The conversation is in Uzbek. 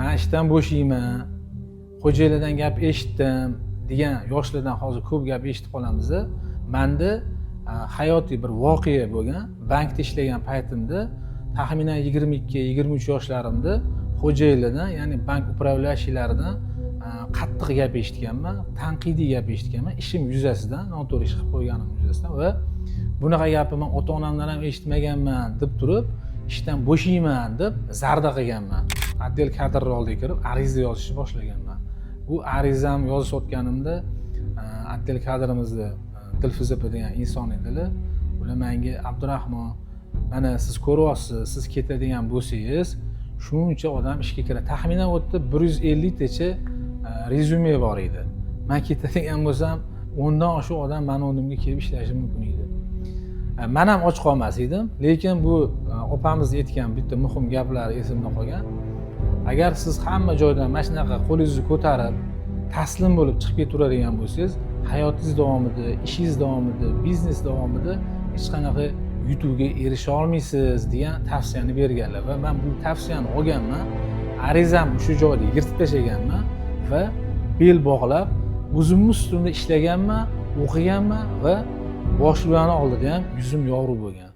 men ishdan bo'shayman, xo'jayinlardan gap eshitdim degan yoshlardan hozir ko'p gap eshitib qolamiz. Menda hayotiy bir voqea bo'lgan. Bankda ishlagan paytimda taxminan 22-23 yoshlarimda xo'jayinlardan, ya'ni bank upravляющийлaridan qattiq gap eshitganman, tanqidiy gap eshitganman, ishim yuzasidan, noto'g'ri ish qilib qo'yganim yuzasidan va bunaqa gapni men ota-onamdan ham eshitmaganman deb turib, ishdan bo'shayman deb zarda qilganman. Отдел kadrlar oldiga kirib ariza yozishni boshlaganman. Bu arizam yozayotganimda отдел kadrimizni Dilfuza degan inson edilar. Ular menga Abdurahmon, mana siz ko'ryapsiz, siz ketadigan bo'lsangiz, shuncha odam ishga kiradi. Taxminan u yerda 150 tacha rezyume bor edi. Men ketadigan bo'lsam, 10 dan oshiq odam meni o'rnimga kelib ishlashi mumkin edi. Men ham och qolmas edim, lekin bu opamiz aytgan bitta muhim gaplari esimda qolgan. Agar siz hamma joydan mana shunaqa qo'lingizni ko'tarib, taslim bo'lib chiqib ketaveradigan bo'lsangiz, hayotingiz davomida, ishingiz davomida, biznes davomida hech qanaqa yutuqqa erisha olmaysiz degan tavsiyani berganlar va men bu tavsiyani olganman. Arizamni shu joyda yirtib tashlaganman va bel bog'lab, o'zimni ustimda ishlaganman, o'qiganman va boshliqlarning oldida ham yuzim yorug' bo'lgan.